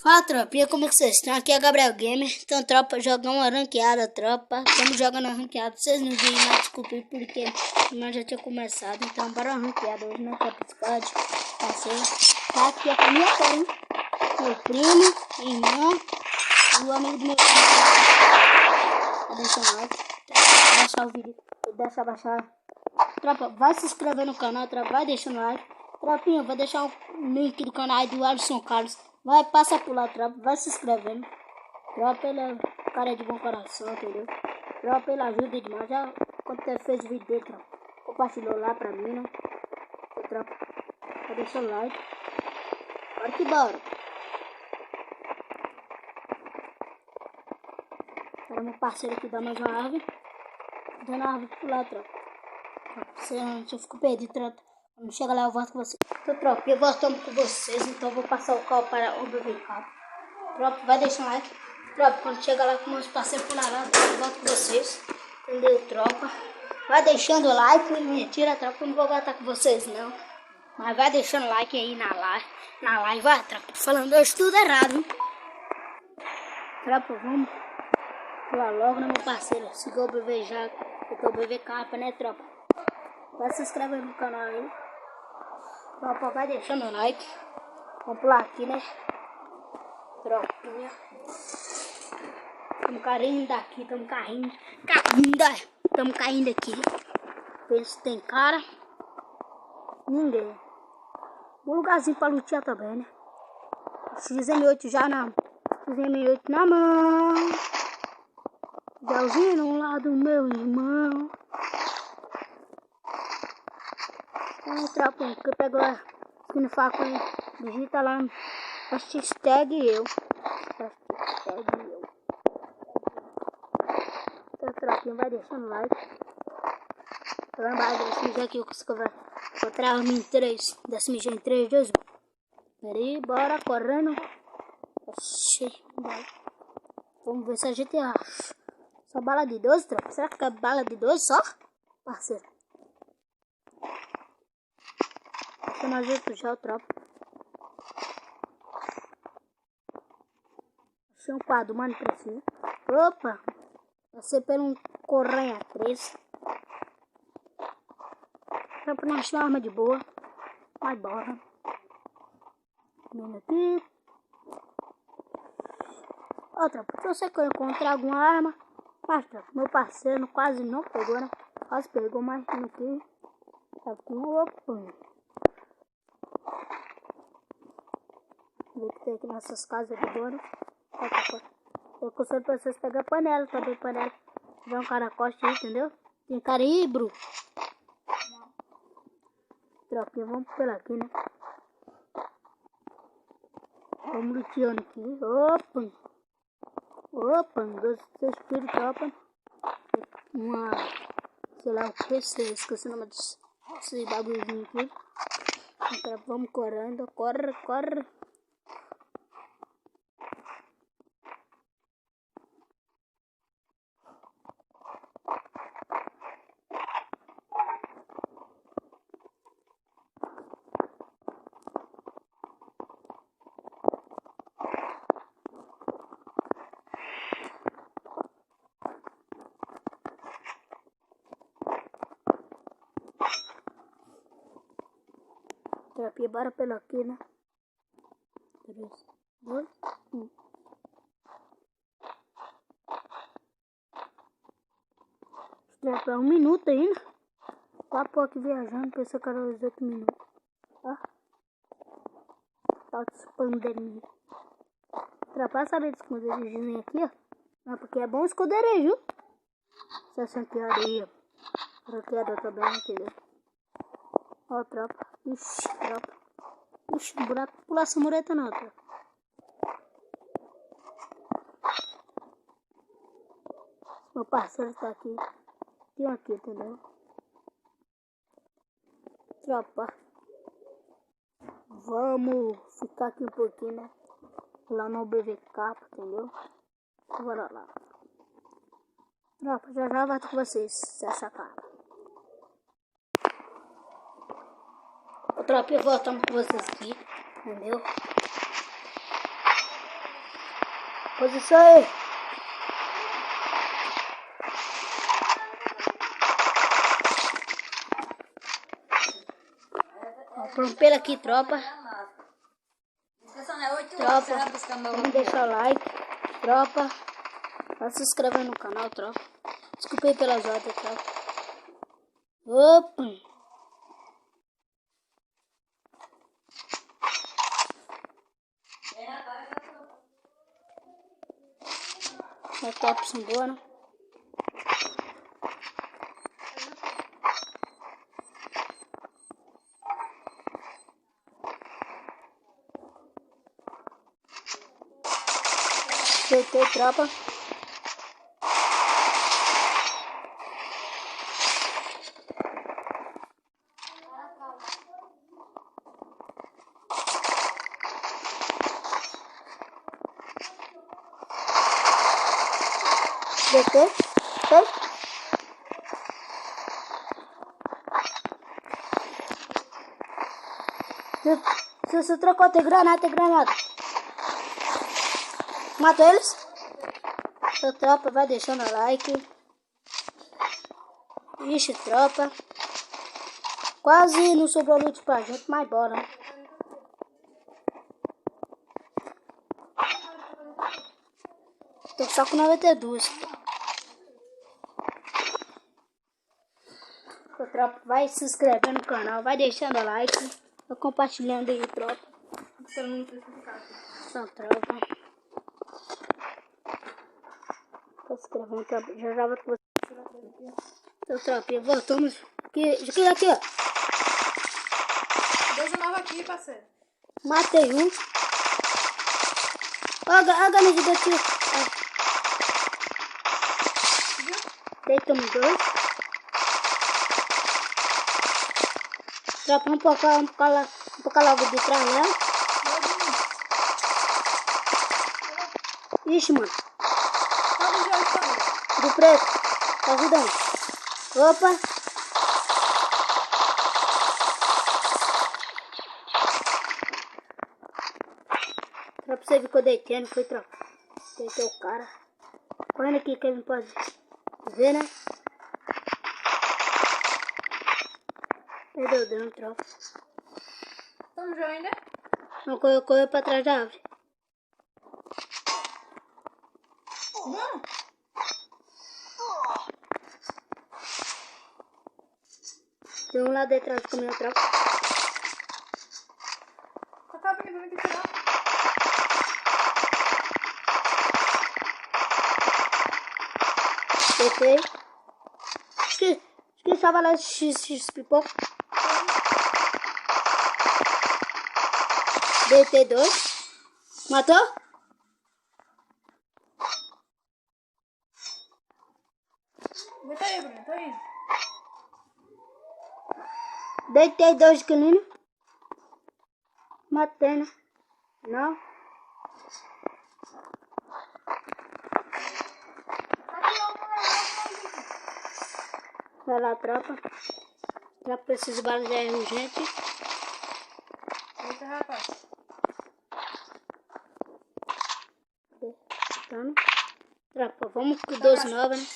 Fala, tropinha, como é que vocês estão? Aqui é Gabriel Gamer. Então, tropa, jogar uma ranqueada, tropa. Estamos jogando a ranqueada. Vocês não viram, mas desculpe, porque nós já tinha começado. Então, bora uma ranqueada hoje na Tropa Squad. Passei. Tá aqui a família toda, meu primo, irmão e o amigo do meu primo. Vou deixar o like, vou deixar o vídeo, deixa baixar. Tropa, vai se inscrever no canal, tropa, vai deixando o like. Tropinha, vou deixar o link do canal do Alisson Carlos. Vai, passa por lá, tropa, vai se inscrevendo. Tropa, ele é um cara de bom coração, entendeu? Tropa, ele ajuda demais. Já quando você fez o vídeo dele, tropa, compartilhou lá pra mim, né? Então, tropa, vai deixar o like. Bora que bora. Era meu parceiro aqui da mais uma árvore. Dando a árvore por lá, tropa. Se eu fico perdido, tropa. Quando chega lá eu volto com vocês. Então, tropa, eu voltamos com vocês. Então eu vou passar o carro para o BBK. Tropa, vai deixar um like. Tropa, quando chega lá com meus parceiros por lá, eu volto com vocês. Entendeu, tropa? Vai deixando o like. Mentira, tropa, eu não vou voltar com vocês, não. Mas vai deixando like aí na live, vai, tropa. Falando hoje tudo errado, hein? Tropa, vamos pular logo, né, meu parceiro? Siga o BB já, porque o BB capa, né, tropa? Vai se inscrever no canal aí. Tropa, vai deixando o like. Vamos pular aqui, né? Tropinha. Estamos caindo daqui, estamos caindo aqui. Ver se tem cara. Ninguém. Um lugarzinho pra lutear também, né? XM8 já na XM8 na mão. Delzinho no lado, meu irmão. Tropa, que pegou a skin faca aí, digita lá, hashtag eu. Então, tropinha, vai deixando like. Lembra desse mijão aqui, eu consigo encontrar o em 3. Desse mijão em 3, 2, 1. Peraí, bora, correndo. Oxi, bora. Vamos ver se a gente acha. Só bala de 12, tropa? Será que é bala de 12 só? Parceiro. Deixa nós ver já o tropa. Achei um quadro, mano, pra cima. Opa! Vai ser pelo um Correia 3. Tropa, não achei uma arma de boa. Vai embora. Vendo aqui. Ó, tropa, se você encontrar alguma arma. Mas, tropa, meu parceiro quase não pegou, né? Quase pegou, mas não quis. Tá com opa. Ver que tem aqui nessas casas de boa, né? Eu aconselho pra vocês pegar panela, também panela. Tiver um caracoste aí, entendeu? Tem caribro. Tropinha, vamos pela aqui, né? Vamos luteando aqui. Opa, 2 tiros, tropa. Uma, sei lá o que, esqueci o nome desse bagulhozinho aqui. Então, vamos correndo, corre. Terapia, bora pelo aqui, né? 3, 2, 1. Terapia, 1 minuto ainda. Papo aqui viajando, pensei que era os 8 minutos. Ó. Tá pandemia. Terapia, sabe de esconderijozinho aqui, ó? Não, porque é bom esconderijo. Essa aqui é areia. Ranqueada também, entendeu? Ó, tropa. Ixi, tropa. Ixi, buraco. Pular essa mureta não, tropa. Meu parceiro tá aqui. Tem aqui, entendeu? Tropa. Vamos ficar aqui um pouquinho, né? Lá no BVK, entendeu? Bora lá. Tropa, já volto com vocês. Se achar cara. Ô, tropa, eu voltamos com vocês aqui. Entendeu? Posição aí. Pelo aqui, tropa. Tropa, vamos deixar o like. Tropa, vai se inscrever no canal, tropa. Desculpa aí pelas horas, tropa. Opa! As tropas são boas, né? Deitei, tropa. Deitei. Se trocou, tem granada, Matou eles? Então, tropa, vai deixando o like. Ixi, tropa. Quase não sobrou loot pra gente, mas bora. Tô só com 92. Então, tropa, vai se inscrevendo no canal, vai deixando o like. Vai compartilhando aí, tropa. Então, tropa. Tô escrevendo, tropa. Já vou com você. Então, tropa, voltamos. Aqui, ó. 19 aqui, parceiro. Matei um. Ó, a ganância daqui. Deitamos 2. Tropa, vamos focar logo de trás, né? Ixi, mano. Do preto. Tá ajudando. Opa. Tropa, você viu que eu deitei, não foi, tropa? Deitei o cara. Correndo aqui, que ele não pode ver, né? Perdeu o dano, tropa. Tamo junto ainda? Não, correu pra trás da árvore. Não. Tem um lá detrás do caminhão, tropa. Tá bem, pra mim que tirar. Deitei. Acho que estava lá X pipoca. Deitei 2. Matou? Deita aí, Bruno, tô indo. Deitei 2 caninos. Matei, né? Não. Vai lá, tropa. Tropa precisa de bala, já é urgente. Eita, rapaz. Então, tropa, vamos com 12 nova, né?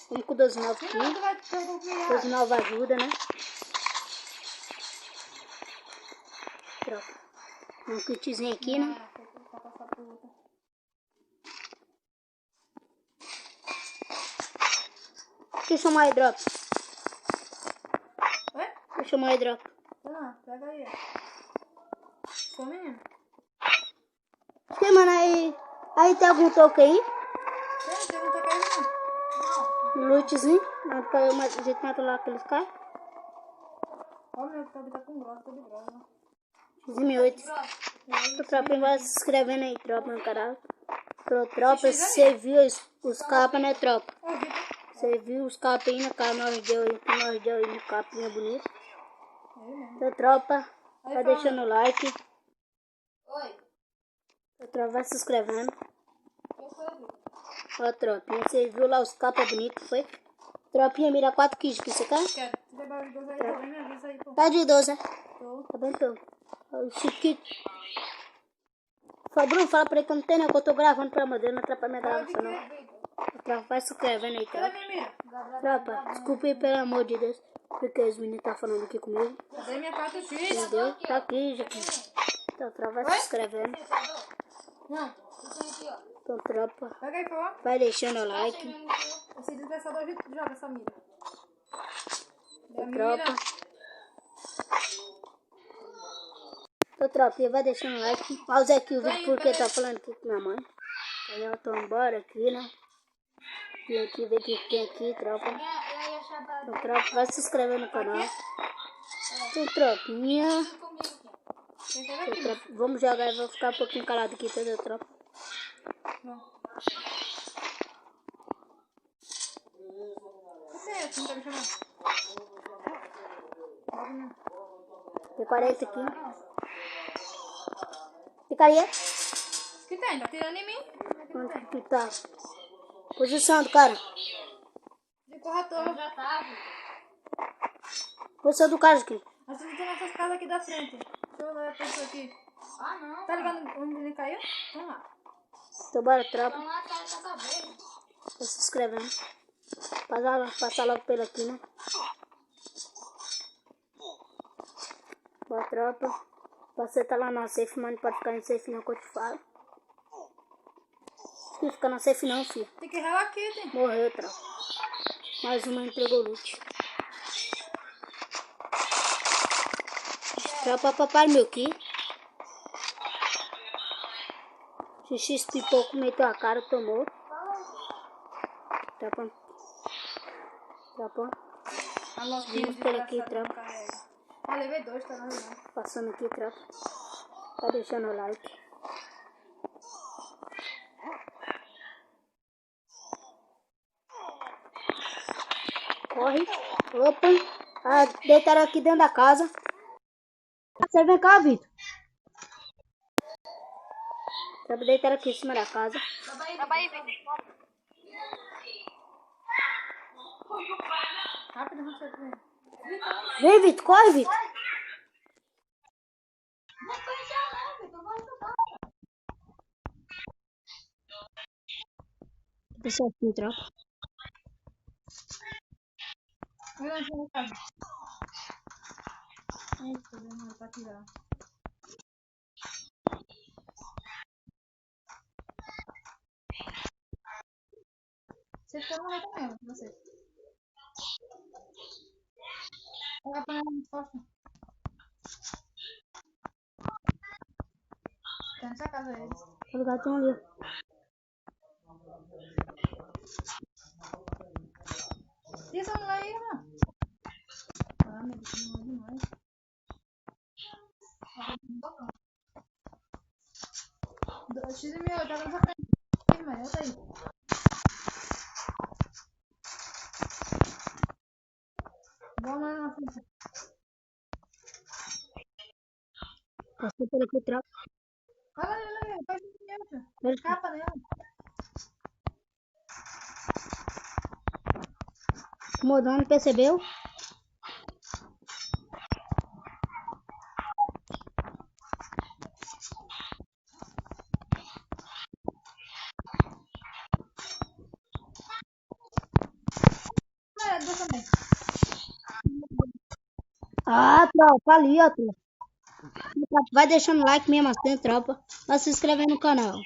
Vamos com 12 nova aqui. 12 nova ajuda, né? Tropa. Um kitzinho aqui, né? Quem chamou a drop? Oi? Quem chamou a drop? Ah, pega aí. Foi, menino? Sim, mano, aí tem algum toque aí? Tem um toque aí, não. Lootzinho. A gente mata lá aqueles caras. Ó, meu, que tá com grossa, tô de grossa. X-M8. Tropa, vai se inscrevendo aí, tropa, no canal. Tropa, você viu os capas, né, tropa? Você viu os capas aí, né, cara? Nós deu aí no capinha bonito. Então, tropa, vai deixando o like. Oi. Então, tropa, vai se inscrevendo. Ó, tropinha, você viu lá os capas bonitos, foi? Tropinha, mira 4 kills que você quer? Quero. Se der barulho de 12 aí, também me avisa aí, pô. Tá de 12, né? Tô. Tá bom, então. Isso aqui. Fala, Bruno, fala pra ele que eu não tem, né? Que eu tô gravando pra Madeira, não atrapalha minha gravação, não. Tropa, vai se inscrevendo aí, Cadê tá? minha mira? Tropa, desculpa aí, pelo amor de Deus, porque os meninos tá falando aqui comigo. Cadê minha cartucho? Entendeu? Tá aqui, já. Então, tropa, vai se inscrevendo. Não. Então, tropa, Pega aí, por favor. vai deixando o like. Esse desgraçador joga essa mira. Então, tropa. Então, tropa, vai deixando o like. Pausa aqui o vídeo porque tá falando aqui com minha mãe. Então, eu tô embora aqui, né? E aqui, ver o que tem aqui, tropa. Então, tropa, vai se inscrever no canal. Então, tropinha. Então, tropa, vamos jogar e vou ficar um pouquinho calado aqui, entendeu, tropa? Você é, você não tá me chamando? Tem 40 aqui. Ficaria? Que tem? Tá tirando em mim? Onde que tá? Posição do cara. De corretor. Já tá. Posição do cara aqui. Nós estamos nessas casas aqui da frente. Deixa eu ver a pessoa aqui. Ah, não. Tá ligado onde ele caiu? Vamos lá. Então, bora, tropa. Vamos lá, tá sabendo. Vai se inscrevendo. Passar logo pelo aqui, né? Boa, tropa. Você tá lá na safe, mas não pode ficar em safe não, que eu te falo. Não fica na safe não, filho. Tem que relar aqui, tem. Morreu, tropa. Mais uma entregou loot. Tropa, papai meu aqui. XX pipoco meteu a cara, tomou. Tropa. Vamos por aqui, tropa. Ah, levei 2, tá na verdade. Passando aqui, tropa. Tá deixando o like. Corre. Opa. Ah, deitaram aqui dentro da casa. Você vem cá, Vitor. Deitaram aqui em cima da casa. Tava aí, Vitor. Rápido, rápido. Vem, Vitor. Corre, Vitor. Pessoal, aqui, tropa. Vou lançar na casa. Eita, demora pra tirar. Você fica morrer também, você. Pega a panela muito forte. Tá nessa casa aí. O gatão ali. E essa mulher aí, irmão? Ah, meu Deus, não é demais. X-1000, tá na sua frente. Ih, mas essa aí. Vamos lá na frente. Passou por aqui, tropa. Olha ali, faz X-1000, capa nela. O Modão percebeu? Ah, tropa, ali, ó, tropa. Vai deixando like mesmo assim, tropa. Vai se inscrever no canal.